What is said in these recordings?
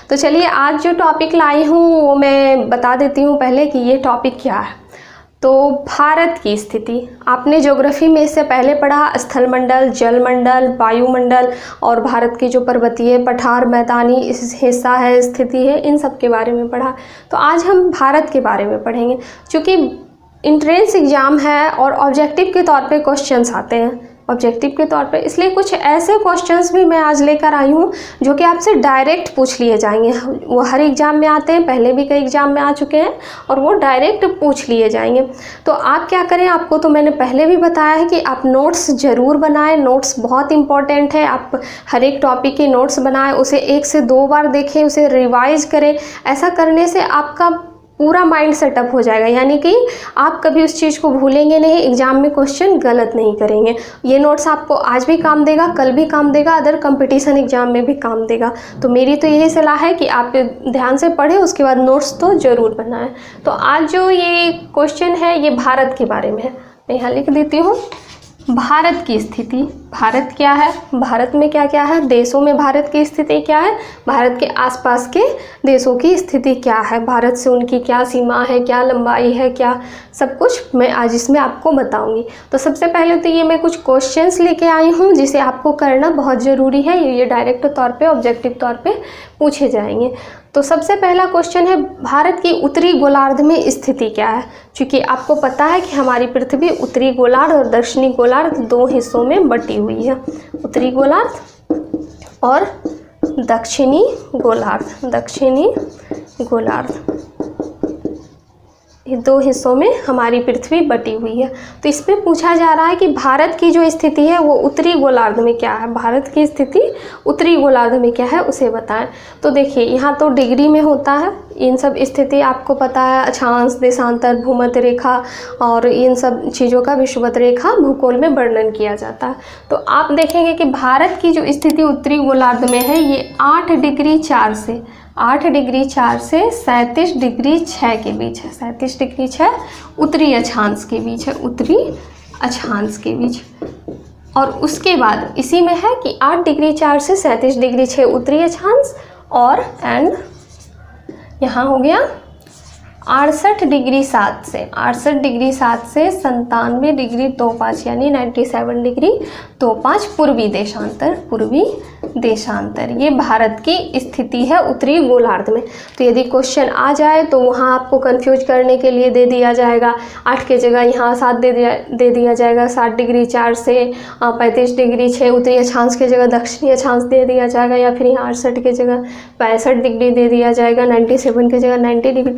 तो चलिए आज जो टॉपिक लाई हूँ वो मैं बता देती हूँ पहले कि ये टॉपिक क्या है। तो भारत की स्थिति आपने ज्योग्राफी में इससे पहले पढ़ा, स्थलमंडल, जलमंडल, वायुमंडल और भारत की जो पर्वतीय पठार मैदानी इस हिस्सा है, स्थिति है, इन सब के बारे में पढ़ा। तो आज हम भारत के बारे में पढ़ेंगे। चूँकि इंट्रेंस एग्ज़ाम है और ऑब्जेक्टिव के तौर पे क्वेश्चंस आते हैं, ऑब्जेक्टिव के तौर पे, इसलिए कुछ ऐसे क्वेश्चंस भी मैं आज लेकर आई हूँ जो कि आपसे डायरेक्ट पूछ लिए जाएंगे। वो हर एग्ज़ाम में आते हैं, पहले भी कई एग्ज़ाम में आ चुके हैं और वो डायरेक्ट पूछ लिए जाएंगे। तो आप क्या करें, आपको तो मैंने पहले भी बताया है कि आप नोट्स ज़रूर बनाएं। नोट्स बहुत इंपॉर्टेंट है। आप हर एक टॉपिक के नोट्स बनाएं, उसे 1 से 2 बार देखें, उसे रिवाइज़ करें। ऐसा करने से आपका पूरा माइंड सेटअप हो जाएगा, यानी कि आप कभी उस चीज़ को भूलेंगे नहीं, एग्ज़ाम में क्वेश्चन गलत नहीं करेंगे। ये नोट्स आपको आज भी काम देगा, कल भी काम देगा, अदर कंपटीशन एग्ज़ाम में भी काम देगा। तो मेरी तो यही सलाह है कि आप ध्यान से पढ़ें, उसके बाद नोट्स तो ज़रूर बनाएं। तो आज जो ये क्वेश्चन है ये भारत के बारे में है। मैं यहाँ लिख देती हूँ, भारत की स्थिति। भारत क्या है, भारत में क्या क्या है, देशों में भारत की स्थिति क्या है, भारत के आसपास के देशों की स्थिति क्या है, भारत से उनकी क्या सीमा है, क्या लंबाई है, क्या सब कुछ मैं आज इसमें आपको बताऊंगी। तो सबसे पहले तो ये मैं कुछ क्वेश्चंस लेके आई हूँ जिसे आपको करना बहुत ज़रूरी है। ये डायरेक्ट तौर पे, ऑब्जेक्टिव तौर पे पूछे जाएंगे। तो सबसे पहला क्वेश्चन है, भारत की उत्तरी गोलार्ध में स्थिति क्या है। क्योंकि आपको पता है कि हमारी पृथ्वी उत्तरी गोलार्ध और दक्षिणी गोलार्ध 2 हिस्सों में बटी हुई है। उत्तरी गोलार्ध और दक्षिणी गोलार्ध, दक्षिणी गोलार्ध, ये 2 हिस्सों में हमारी पृथ्वी बटी हुई है। तो इसमें पूछा जा रहा है कि भारत की जो स्थिति है वो उत्तरी गोलार्ध में क्या है, भारत की स्थिति उत्तरी गोलार्ध में क्या है उसे बताएं। तो देखिए यहाँ तो डिग्री में होता है, इन सब स्थिति आपको पता है, अक्षांश, देशांतर, भूमध्य रेखा और इन सब चीज़ों का विषुवत रेखा भूगोल में वर्णन किया जाता है। तो आप देखेंगे कि भारत की जो स्थिति उत्तरी गोलार्ध में है ये 8 डिग्री 4 से 37 डिग्री 6 के बीच है। 37 डिग्री 6 उत्तरी अक्षांश के बीच है, उत्तरी अक्षांश के बीच। और उसके बाद इसी में है कि 8 डिग्री 4 से 37 डिग्री 6 उत्तरी अक्षांश और यहाँ हो गया 68 डिग्री 7 से 97 डिग्री 25 यानी 97 डिग्री 25 पूर्वी देशांतर, पूर्वी देशांतर। ये भारत की स्थिति है उत्तरी गोलार्ध में। तो यदि क्वेश्चन आ जाए तो वहाँ आपको कंफ्यूज करने के लिए दे दिया जाएगा 8 के जगह यहाँ 7 दे दिया जाएगा, 7 डिग्री 4 से 35 डिग्री 6 उत्तरी अक्षांश के जगह दक्षिणी अक्षांश दे दिया जाएगा, या फिर यहाँ 68 के जगह 65 डिग्री दे दिया जाएगा, 97 के जगह 90 डिग्री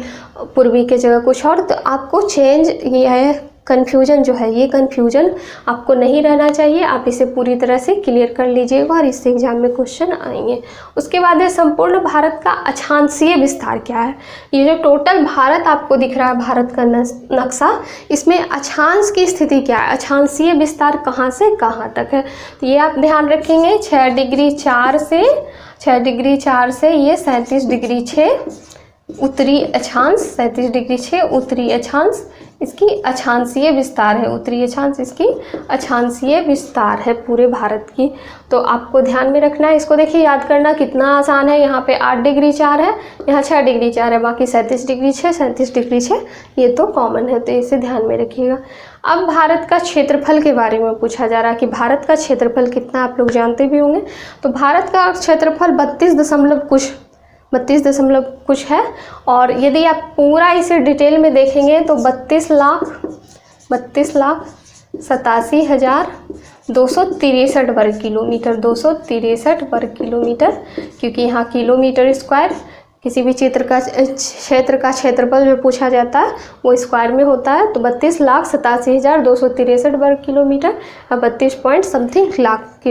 पूर्वी के जगह कुछ और। तो आपको चेंज ये है, कन्फ्यूजन जो है, ये कन्फ्यूजन आपको नहीं रहना चाहिए। आप इसे पूरी तरह से क्लियर कर लीजिएगा और इससे एग्जाम में क्वेश्चन आएंगे। उसके बाद है संपूर्ण भारत का अक्षांशीय विस्तार क्या है। ये जो टोटल भारत आपको दिख रहा है, भारत का नक्शा, इसमें अक्षांश की स्थिति क्या है, अक्षांशीय विस्तार कहाँ से कहाँ तक है। तो ये आप ध्यान रखेंगे, 6 डिग्री 4 से ये 37 डिग्री 6 उत्तरी अक्षांश, 37 डिग्री 6 उत्तरी अक्षांश इसकी अक्षांशीय विस्तार है, उत्तरी अक्षांश इसकी अक्षांशीय विस्तार है पूरे भारत की। तो आपको ध्यान में रखना है इसको। देखिए याद करना कितना आसान है। यहाँ पे 8 डिग्री 4 है, यहाँ 6 डिग्री 4 है, बाकी 37 डिग्री 6 37 डिग्री 6 ये तो कॉमन है, तो इसे ध्यान में रखिएगा। अब भारत का क्षेत्रफल के बारे में पूछा जा रहा है कि भारत का क्षेत्रफल कितना, आप लोग जानते भी होंगे। तो भारत का क्षेत्रफल 32 कुछ है। और यदि आप पूरा इसे डिटेल में देखेंगे तो 32,87,263 वर्ग किलोमीटर, 263 वर्ग किलोमीटर, क्योंकि यहाँ किलोमीटर स्क्वायर किसी भी क्षेत्र का क्षेत्रफल जो पूछा जाता है वो स्क्वायर में होता है। तो 32,87,263 वर्ग kilometre, 32 point something lakh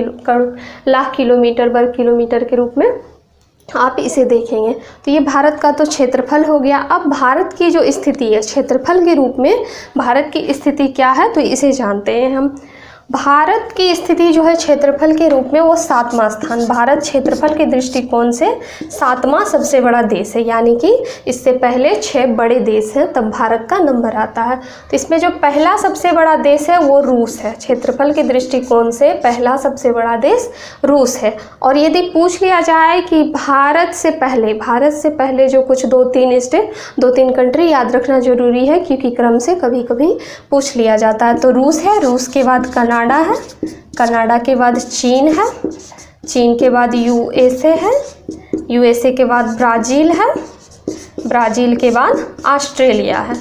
kilometre वर्ग किलोमीटर के रूप में आप इसे देखेंगे। तो ये भारत का तो क्षेत्रफल हो गया। अब भारत की जो स्थिति है क्षेत्रफल के रूप में, भारत की स्थिति क्या है तो इसे जानते हैं हम। भारत की स्थिति जो है क्षेत्रफल के रूप में वो 7वां स्थान, भारत क्षेत्रफल के दृष्टिकोण से 7वां सबसे बड़ा देश है, यानी कि इससे पहले 6 बड़े देश हैं तब भारत का नंबर आता है। तो इसमें जो पहला सबसे बड़ा देश है वो रूस है, क्षेत्रफल के दृष्टिकोण से पहला सबसे बड़ा देश रूस है। और यदि पूछ लिया जाए कि भारत से पहले जो कुछ 2-3 कंट्री याद रखना जरूरी है क्योंकि क्रम से कभी कभी पूछ लिया जाता है। तो रूस है, रूस के बाद कनाडा है, कनाडा के बाद चीन है, चीन के बाद यूएसए है, यूएसए के बाद ब्राज़ील है, ब्राज़ील के बाद ऑस्ट्रेलिया है,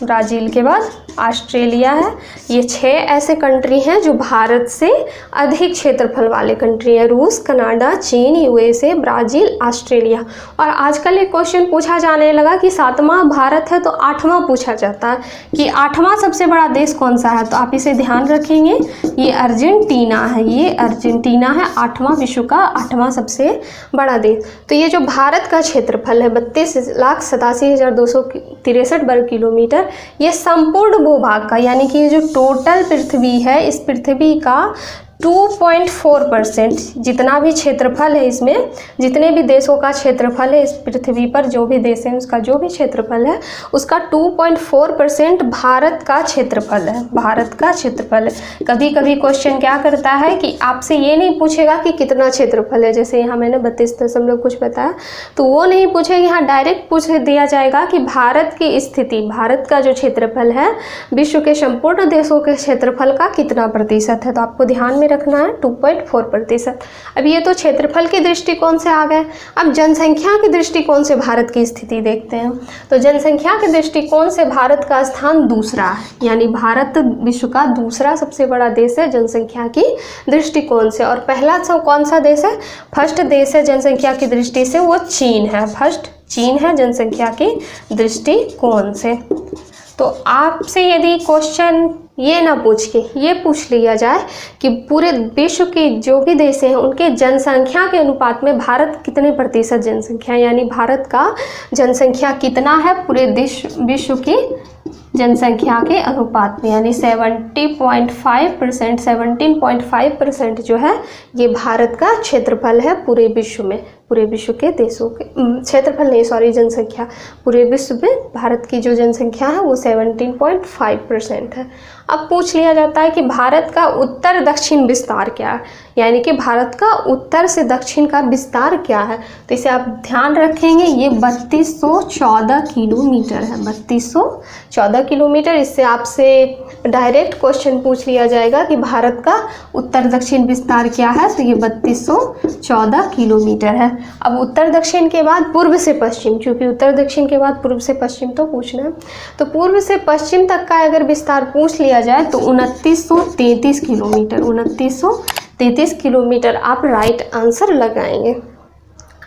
ब्राज़ील के बाद ऑस्ट्रेलिया है। ये 6 ऐसे कंट्री हैं जो भारत से अधिक क्षेत्रफल वाले कंट्री हैं, रूस, कनाडा, चीन, यूएसए, ब्राज़ील, ऑस्ट्रेलिया। और आजकल एक क्वेश्चन पूछा जाने लगा कि 7वां भारत है तो 8वां पूछा जाता है कि 8वां सबसे बड़ा देश कौन सा है, तो आप इसे ध्यान रखेंगे, ये अर्जेंटीना है, ये अर्जेंटीना है 8वां, विश्व का 8वां सबसे बड़ा देश। तो ये जो भारत का क्षेत्रफल है 32,87,263 वर्ग किलोमीटर, ये संपूर्ण भूभाग का, यानी कि ये जो टोटल पृथ्वी है इस पृथ्वी का 2.4% जितना भी क्षेत्रफल है, इसमें जितने भी देशों का क्षेत्रफल है इस पृथ्वी पर, जो भी देश है उसका जो भी क्षेत्रफल है उसका 2.4% भारत का क्षेत्रफल है, भारत का क्षेत्रफल है। कभी कभी क्वेश्चन क्या करता है कि आपसे ये नहीं पूछेगा कि कितना क्षेत्रफल है, जैसे यहाँ मैंने 32 कुछ बताया, तो वो नहीं पूछेगा, यहाँ डायरेक्ट पूछ दिया जाएगा कि भारत की स्थिति, भारत का जो क्षेत्रफल है विश्व के संपूर्ण देशों के क्षेत्रफल का कितना प्रतिशत है, तो आपको ध्यान में रखना है 2.4%। अब ये तो क्षेत्रफल के दृष्टिकोण से आ गए। अब जनसंख्या के दृष्टिकोण से भारत की स्थिति देखते हैं। तो जनसंख्या के दृष्टिकोण से भारत का स्थान दूसरा है, यानी भारत विश्व का दूसरा सबसे बड़ा देश है जनसंख्या की दृष्टिकोण से। और पहला कौन सा देश है, फर्स्ट देश है जनसंख्या की दृष्टि से वो चीन है, फर्स्ट चीन है जनसंख्या की दृष्टिकोण से। तो आपसे यदि क्वेश्चन ये ना पूछ के ये पूछ लिया जाए कि पूरे विश्व के जो भी देश हैं उनके जनसंख्या के अनुपात में भारत कितने प्रतिशत जनसंख्या, यानी भारत का जनसंख्या कितना है पूरे विश्व की जनसंख्या के अनुपात में, यानी 17.5% जो है ये भारत का क्षेत्रफल है पूरे विश्व में, पूरे विश्व के देशों के क्षेत्रफल नहीं, सॉरी, जनसंख्या। पूरे विश्व में भारत की जो जनसंख्या है वो 17.5% है। अब पूछ लिया जाता है कि भारत का उत्तर दक्षिण विस्तार क्या है, यानी कि भारत का उत्तर से दक्षिण का विस्तार क्या है, तो इसे आप ध्यान रखेंगे, ये 3214 किलोमीटर है, 3214 किलोमीटर। इससे आपसे डायरेक्ट क्वेश्चन पूछ लिया जाएगा कि भारत का उत्तर दक्षिण विस्तार क्या है, तो ये 3214 किलोमीटर है। अब उत्तर दक्षिण के बाद पूर्व से पश्चिम, क्योंकि उत्तर दक्षिण के बाद पूर्व से पश्चिम तो पूछना है, तो पूर्व से पश्चिम तक का अगर विस्तार पूछ लिया जाए तो 2933 किलोमीटर, 2933 किलोमीटर आप राइट आंसर लगाएंगे।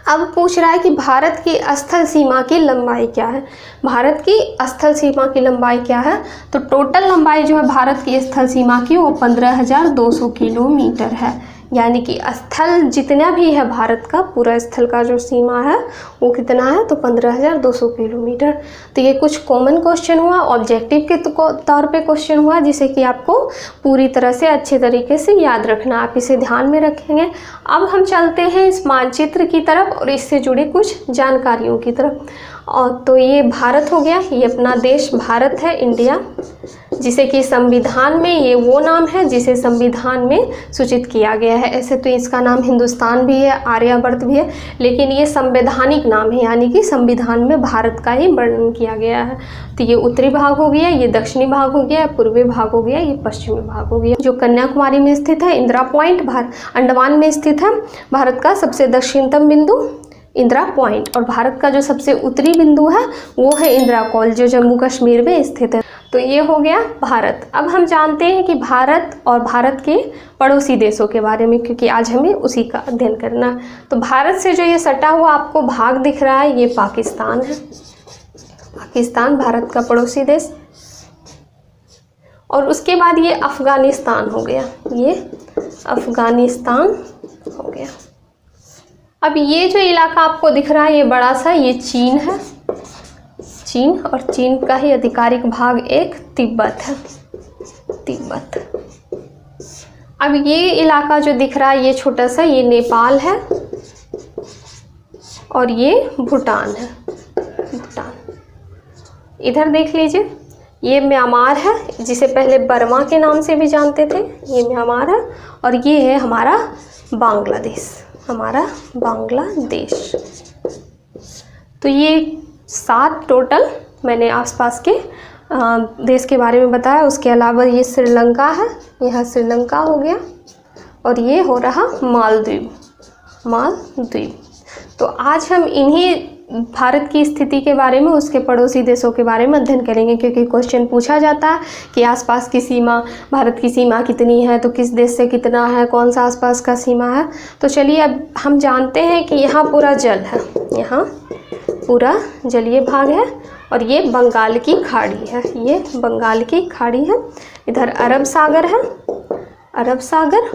अब पूछ रहा है कि भारत की स्थल सीमा की लंबाई क्या है, भारत की स्थल सीमा की लंबाई क्या है, तो टोटल लंबाई जो है भारत की स्थल सीमा की वो 15,200 किलोमीटर है, यानी कि स्थल जितना भी है भारत का पूरा स्थल का जो सीमा है वो कितना है, तो 15,200 किलोमीटर। तो ये कुछ कॉमन क्वेश्चन हुआ, ऑब्जेक्टिव के तौर पे क्वेश्चन हुआ, जिसे कि आपको पूरी तरह से अच्छे तरीके से याद रखना, आप इसे ध्यान में रखेंगे। अब हम चलते हैं इस मानचित्र की तरफ और इससे जुड़े कुछ जानकारियों की तरफ। और तो ये भारत हो गया, ये अपना देश भारत है, इंडिया, जिसे कि संविधान में ये वो नाम है जिसे संविधान में सूचित किया गया है। ऐसे तो इसका नाम हिंदुस्तान भी है, आर्यावर्त भी है, लेकिन ये संवैधानिक नाम है, यानी कि संविधान में भारत का ही वर्णन किया गया है। तो ये उत्तरी भाग हो गया, ये दक्षिणी भाग हो गया, पूर्वी भाग हो गया, ये पश्चिमी भाग हो गया। जो कन्याकुमारी में स्थित है, इंदिरा पॉइंट अंडमान में स्थित है, भारत का सबसे दक्षिणतम बिंदु इंदिरा पॉइंट, और भारत का जो सबसे उत्तरी बिंदु है वो है इंदिरा कॉल जो जम्मू कश्मीर में स्थित है। तो ये हो गया भारत। अब हम जानते हैं कि भारत और भारत के पड़ोसी देशों के बारे में, क्योंकि आज हमें उसी का अध्ययन करना है। तो भारत से जो ये सटा हुआ आपको भाग दिख रहा है ये पाकिस्तान है, पाकिस्तान भारत का पड़ोसी देश। और उसके बाद ये अफ़गानिस्तान हो गया, ये अफ़गानिस्तान हो गया। अब ये जो इलाका आपको दिख रहा है ये बड़ा सा, ये चीन है, चीन, और चीन का ही आधिकारिक भाग एक तिब्बत है, तिब्बत। अब ये इलाका जो दिख रहा है ये छोटा सा, ये नेपाल है और ये भूटान है, भूटान। इधर देख लीजिए, ये म्यांमार है जिसे पहले बर्मा के नाम से भी जानते थे, ये म्यांमार है। और ये है हमारा बांग्लादेश, हमारा बांग्लादेश। तो ये 7 टोटल मैंने आसपास के देश के बारे में बताया। उसके अलावा ये श्रीलंका है, यह श्रीलंका हो गया, और ये हो रहा मालदीव, मालदीव। तो आज हम इन्हीं भारत की स्थिति के बारे में, उसके पड़ोसी देशों के बारे में अध्ययन करेंगे, क्योंकि क्वेश्चन पूछा जाता है कि आसपास की सीमा, भारत की सीमा कितनी है, तो किस देश से कितना है, कौन सा आसपास का सीमा है। तो चलिए अब हम जानते हैं कि यहाँ पूरा जल है, यहाँ पूरा जलीय भाग है, और ये बंगाल की खाड़ी है, ये बंगाल की खाड़ी है। इधर अरब सागर है, अरब सागर,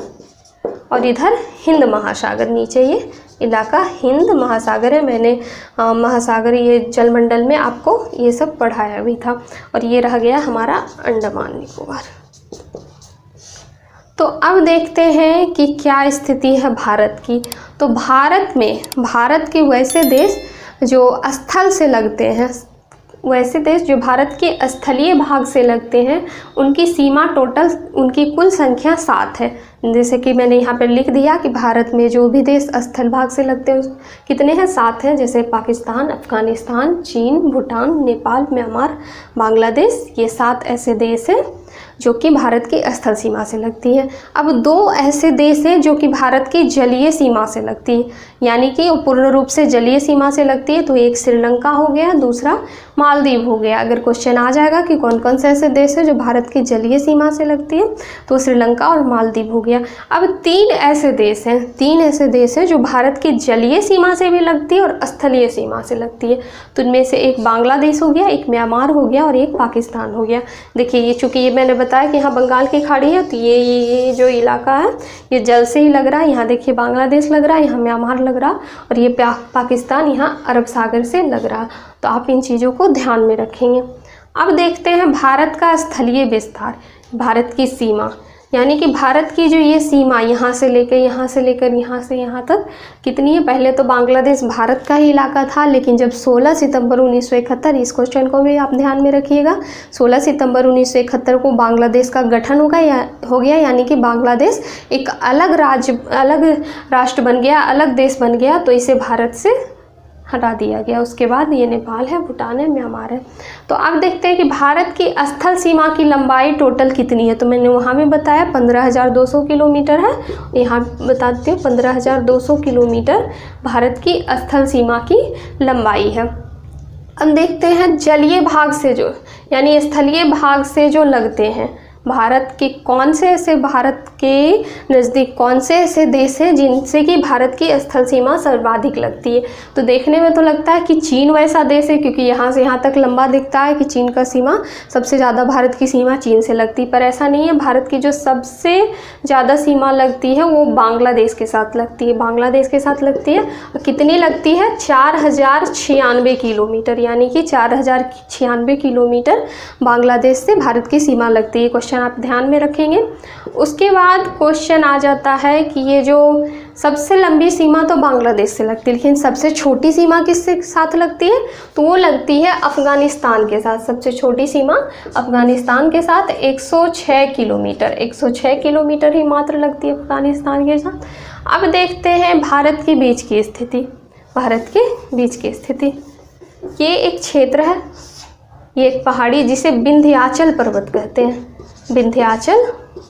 और इधर हिंद महासागर, नीचे ये इलाका हिंद महासागर है। मैंने महासागर ये जलमंडल में आपको ये सब पढ़ाया भी था। और ये रह गया हमारा अंडमान निकोबार। तो अब देखते हैं कि क्या स्थिति है भारत की। तो भारत में, भारत के वैसे देश जो स्थल से लगते हैं, वैसे देश जो भारत के स्थलीय भाग से लगते हैं, उनकी सीमा टोटल, उनकी कुल संख्या 7 है। जैसे कि मैंने यहाँ पर लिख दिया कि भारत में जो भी देश स्थल भाग से लगते हैं कितने हैं, 7 हैं। जैसे पाकिस्तान, अफगानिस्तान, चीन, भूटान, नेपाल, म्यांमार, बांग्लादेश, ये 7 ऐसे देश हैं जो कि भारत की स्थल सीमा से लगती है। अब 2 ऐसे देश हैं जो कि भारत की जलीय सीमा से लगती है, यानी कि पूर्ण रूप से जलीय सीमा से लगती है। तो एक श्रीलंका हो गया, दूसरा मालदीव हो गया। अगर क्वेश्चन आ जाएगा कि कौन कौन से ऐसे देश हैं जो भारत की जलीय सीमा से लगती है, तो श्रीलंका और मालदीव हो गया। अब 3 ऐसे देश हैं, 3 ऐसे देश हैं जो भारत की जलीय सीमा से भी लगती है और स्थलीय सीमा से लगती है। तो इनमें से एक बांग्लादेश हो गया, एक म्यांमार हो गया, और एक पाकिस्तान हो गया। देखिए ये, चूँकि ये मैंने बताया कि यहाँ बंगाल की खाड़ी है, तो ये जो इलाका है ये जल से ही लग रहा है। यहाँ देखिए बांग्लादेश लग रहा है, यहाँ म्यांमार लग रहा, और ये पाकिस्तान यहाँ अरब सागर से लग रहा। तो आप इन चीज़ों को ध्यान में रखेंगे। अब देखते हैं भारत का स्थलीय विस्तार, भारत की सीमा, यानी कि भारत की जो ये सीमा यहाँ से लेकर यहाँ से लेकर यहाँ से यहाँ तक कितनी है। पहले तो बांग्लादेश भारत का ही इलाका था, लेकिन जब 16 सितंबर 1971, इस क्वेश्चन को भी आप ध्यान में रखिएगा, 16 सितंबर 1971 को बांग्लादेश का गठन हो गया, यानी कि बांग्लादेश एक अलग राज्य, अलग राष्ट्र बन गया, अलग देश बन गया। तो इसे भारत से हटा दिया गया। उसके बाद ये नेपाल है, भूटान है, म्यांमार है। तो अब देखते हैं कि भारत की स्थल सीमा की लंबाई टोटल कितनी है। तो मैंने वहाँ में बताया 15,200 किलोमीटर है, यहाँ बता देती हूँ 15,200 किलोमीटर भारत की स्थल सीमा की लंबाई है। अब देखते हैं जलीय भाग से जो, यानी स्थलीय भाग से जो लगते हैं, भारत के कौन से ऐसे, भारत के नज़दीक कौन से ऐसे देश हैं जिनसे कि भारत की स्थल सीमा सर्वाधिक लगती है। तो देखने में तो लगता है कि चीन वैसा देश है, क्योंकि यहाँ से यहाँ तक लंबा दिखता है कि चीन का सीमा सबसे ज़्यादा, भारत की सीमा चीन से लगती है, पर ऐसा नहीं है। भारत की जो सबसे ज़्यादा सीमा लगती है वो बांग्लादेश के साथ लगती है, बांग्लादेश के साथ लगती है। और कितनी लगती है, 4096 किलोमीटर, यानी कि 4096 किलोमीटर बांग्लादेश से भारत की सीमा लगती है। क्वेश्चन आप ध्यान में रखेंगे। उसके बाद क्वेश्चन आ जाता है कि ये जो सबसे लंबी सीमा तो बांग्लादेश से लगती है, लेकिन सबसे छोटी सीमा किसके साथ लगती है, तो वो लगती है अफगानिस्तान के साथ। सबसे छोटी सीमा अफगानिस्तान के साथ 106 किलोमीटर, 106 किलोमीटर ही मात्र लगती है अफगानिस्तान के साथ। अब देखते हैं भारत के बीच की स्थिति, भारत के बीच की स्थिति। ये एक क्षेत्र है, ये एक पहाड़ी जिसे विंध्याचल पर्वत कहते हैं, विंध्याचल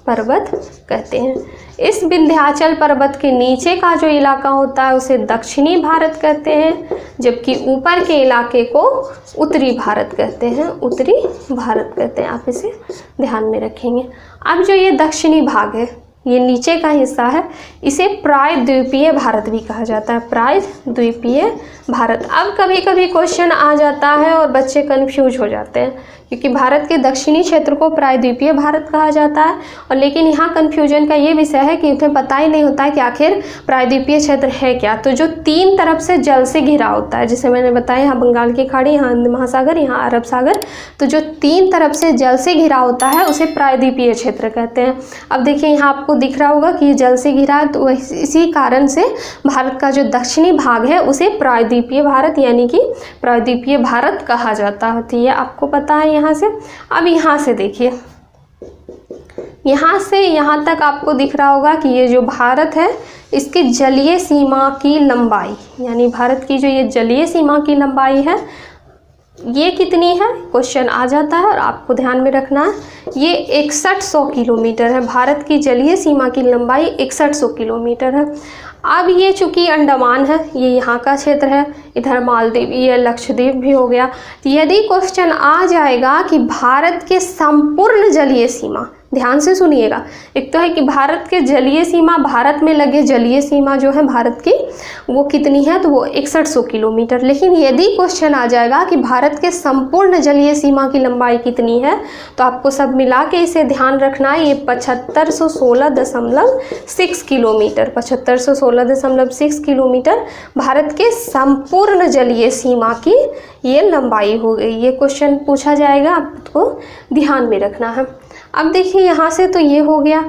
पर्वत कहते हैं। इस विंध्याचल पर्वत के नीचे का जो इलाका होता है उसे दक्षिणी भारत कहते हैं, जबकि ऊपर के इलाके को उत्तरी भारत कहते हैं, उत्तरी भारत कहते हैं। आप इसे ध्यान में रखेंगे। अब जो ये दक्षिणी भाग है, ये नीचे का हिस्सा है, इसे प्रायद्वीपीय भारत भी कहा जाता है, प्रायद्वीपीय भारत। अब कभी कभी क्वेश्चन आ जाता है और बच्चे कन्फ्यूज हो जाते हैं क्योंकि भारत के दक्षिणी क्षेत्र को प्रायद्वीपीय भारत कहा जाता है। और लेकिन यहाँ कन्फ्यूजन का ये विषय है कि उन्हें पता ही नहीं होता है कि आखिर प्रायद्वीपीय क्षेत्र है क्या। तो जो 3 तरफ से जल से घिरा होता है, जैसे मैंने बताया यहाँ बंगाल की खाड़ी, यहाँ हिंद महासागर, यहाँ अरब सागर, तो जो 3 तरफ से जल से घिरा होता है उसे प्रायद्वीपीय क्षेत्र कहते हैं। अब देखिए यहाँ आपको दिख रहा होगा कि ये जल से घिरा है, तो इसी कारण से भारत का जो दक्षिणी भाग है उसे प्रायद्वीपीय भारत यानी कि प्रायद्वीपीय भारत कहा जाता है। तो ये आपको पता है यहाँ से। अब यहाँ से देखिए, यहाँ से यहाँ तक आपको दिख रहा होगा कि ये जो भारत है इसकी जलीय सीमा की लंबाई, यानी भारत की जो ये जलीय सीमा की लंबाई है ये कितनी है, क्वेश्चन आ जाता है और आपको ध्यान में रखना है ये 6100 किलोमीटर है। भारत की जलीय सीमा की लंबाई 6100 किलोमीटर है। अब ये चूंकि अंडमान है, ये यहाँ का क्षेत्र है, इधर मालदीव, ये लक्षद्वीप भी हो गया। तो यदि क्वेश्चन आ जाएगा कि भारत के संपूर्ण जलीय सीमा, ध्यान से सुनिएगा, एक तो है कि भारत के जलीय सीमा, भारत में लगे जलीय सीमा जो है भारत की वो कितनी है, तो वो 6100 किलोमीटर। लेकिन यदि क्वेश्चन आ जाएगा कि भारत के संपूर्ण जलीय सीमा की लंबाई कितनी है, तो आपको सब मिला के इसे ध्यान रखना है, ये 7516.6 किलोमीटर, 7516.6 किलोमीटर भारत के संपूर्ण जलीय सीमा की ये लंबाई हो गई। ये क्वेश्चन पूछा जाएगा, आपको ध्यान में रखना है। अब देखिए यहाँ से तो ये हो गया।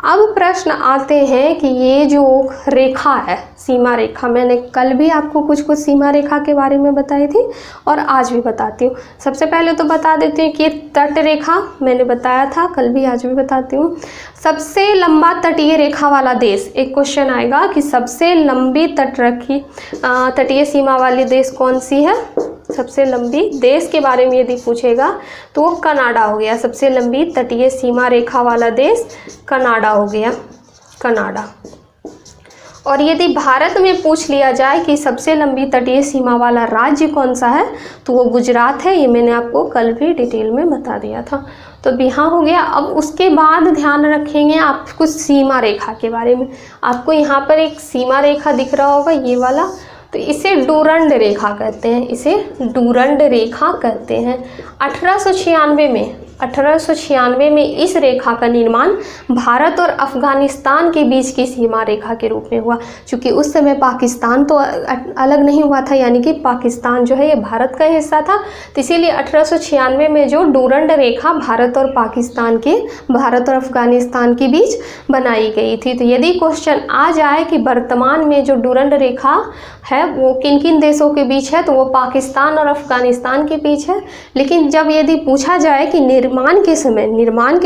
अब प्रश्न आते हैं कि ये जो रेखा है, सीमा रेखा, मैंने कल भी आपको कुछ सीमा रेखा के बारे में बताई थी और आज भी बताती हूँ। सबसे पहले तो बता देती हूँ कि तट रेखा मैंने बताया था, कल भी आज भी बताती हूँ। सबसे लंबा तटीय रेखा वाला देश, एक क्वेश्चन आएगा कि सबसे लंबी तटीय सीमा वाली देश कौन सी है। सबसे लंबी देश के बारे में यदि पूछेगा तो वो कनाडा हो गया। सबसे लंबी तटीय सीमा रेखा वाला देश कनाडा हो गया, कनाडा। और यदि भारत में पूछ लिया जाए कि सबसे लंबी तटीय सीमा वाला राज्य कौन सा है, तो वो गुजरात है। ये मैंने आपको कल भी डिटेल में बता दिया था। तो यहाँ हो गया। अब उसके बाद ध्यान रखेंगे आप कुछ सीमा रेखा के बारे में। आपको यहाँ पर एक सीमा रेखा दिख रहा होगा, ये वाला, तो इसे डूरंड रेखा कहते हैं, इसे डूरंड रेखा कहते हैं। 1896 में इस रेखा का निर्माण भारत और अफ़गानिस्तान के बीच की सीमा रेखा के रूप में हुआ। क्योंकि उस समय पाकिस्तान तो अलग नहीं हुआ था, यानी कि पाकिस्तान जो है ये भारत का हिस्सा था। तो इसीलिए 1896 में जो डूरंड रेखा भारत और अफ़गानिस्तान के बीच बनाई गई थी। तो यदि क्वेश्चन आ जाए कि वर्तमान में जो डूरंड रेखा है वो किन किन देशों के बीच है, तो वो पाकिस्तान और अफ़गानिस्तान के बीच है। लेकिन जब यदि पूछा जाए कि निर्माण के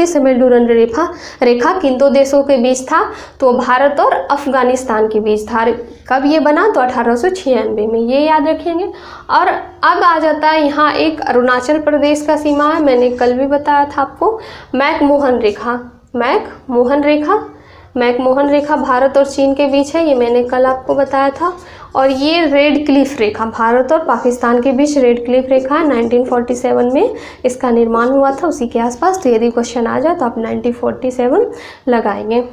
समय डूरंड रेखा किन 2 देशों के बीच था, तो भारत और अफ़गानिस्तान के बीच था। कब ये बना, तो 1896 में, ये याद रखेंगे। और अब आ जाता है यहाँ एक अरुणाचल प्रदेश का सीमा है, मैंने कल भी बताया था आपको, मैकमोहन रेखा भारत और चीन के बीच है, ये मैंने कल आपको बताया था। और ये रेड क्लिफ रेखा भारत और पाकिस्तान के बीच रेड क्लिफ रेखा है, 1947 में इसका निर्माण हुआ था, उसी के आसपास। तो यदि क्वेश्चन आ जाए तो आप 1947 लगाएंगे।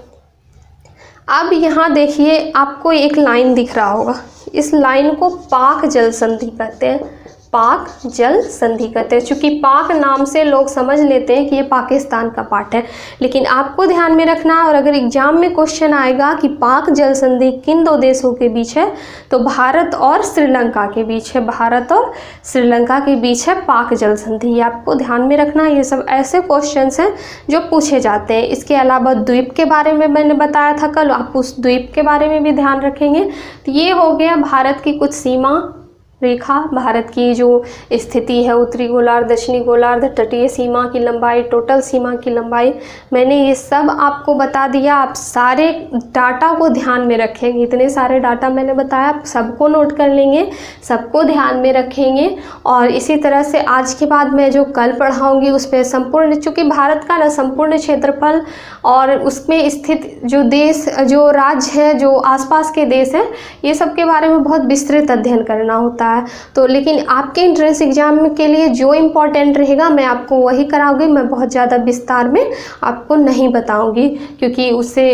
अब यहाँ देखिए आपको एक लाइन दिख रहा होगा, इस लाइन को पाक जल संधि कहते हैं, पाक जल संधि कहते हैं। चूँकि पाक नाम से लोग समझ लेते हैं कि ये पाकिस्तान का पार्ट है, लेकिन आपको ध्यान में रखना है। और अगर एग्जाम में क्वेश्चन आएगा कि पाक जल संधि किन 2 देशों के बीच है, तो भारत और श्रीलंका के बीच है, भारत और श्रीलंका के बीच है पाक जल संधि। ये आपको ध्यान में रखना है। ये सब ऐसे क्वेश्चंस हैं जो पूछे जाते हैं। इसके अलावा द्वीप के बारे में मैंने बताया था कल, आप उस द्वीप के बारे में भी ध्यान रखेंगे। तो ये हो गया भारत की कुछ सीमा रेखा, भारत की जो स्थिति है, उत्तरी गोलार्ध, दक्षिणी गोलार्ध, तटीय सीमा की लंबाई, टोटल सीमा की लंबाई, मैंने ये सब आपको बता दिया। आप सारे डाटा को ध्यान में रखेंगे, इतने सारे डाटा मैंने बताया, आप सबको नोट कर लेंगे, सबको ध्यान में रखेंगे। और इसी तरह से आज के बाद मैं जो कल पढ़ाऊँगी उस पर संपूर्ण, चूँकि भारत का ना संपूर्ण क्षेत्रफल और उसमें स्थित जो देश, जो राज्य है, जो आसपास के देश हैं, ये सब के बारे में बहुत विस्तृत अध्ययन करना होता है। तो लेकिन आपके एंट्रेंस एग्जाम के लिए जो इम्पोर्टेंट रहेगा मैं आपको वही कराऊंगी। मैं बहुत ज़्यादा विस्तार में आपको नहीं बताऊंगी, क्योंकि उससे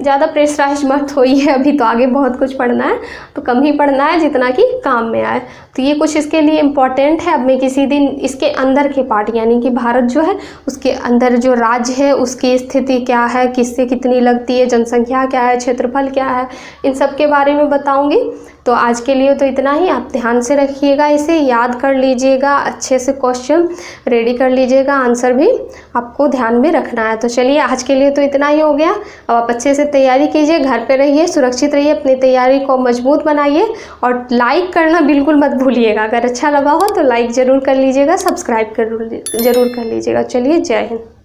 ज़्यादा प्रेशराइज मत होइए, अभी तो आगे बहुत कुछ पढ़ना है, तो कम ही पढ़ना है जितना कि काम में आए। तो ये कुछ इसके लिए इम्पॉर्टेंट है। अब मैं किसी दिन इसके अंदर के पार्ट, यानी कि भारत जो है उसके अंदर जो राज्य है उसकी स्थिति क्या है, किससे कितनी लगती है, जनसंख्या क्या है, क्षेत्रफल क्या है, इन सब के बारे में बताऊँगी। तो आज के लिए तो इतना ही। आप ध्यान से रखिएगा, इसे याद कर लीजिएगा, अच्छे से क्वेश्चन रेडी कर लीजिएगा, आंसर भी आपको ध्यान में रखना है। तो चलिए आज के लिए तो इतना ही हो गया। अब आप अच्छे से तैयारी कीजिए, घर पे रहिए, सुरक्षित रहिए, अपनी तैयारी को मजबूत बनाइए और लाइक करना बिल्कुल मत भूलिएगा। अगर अच्छा लगा हो तो लाइक ज़रूर कर लीजिएगा, सब्सक्राइब जरूर कर लीजिएगा। चलिए, जय हिंद।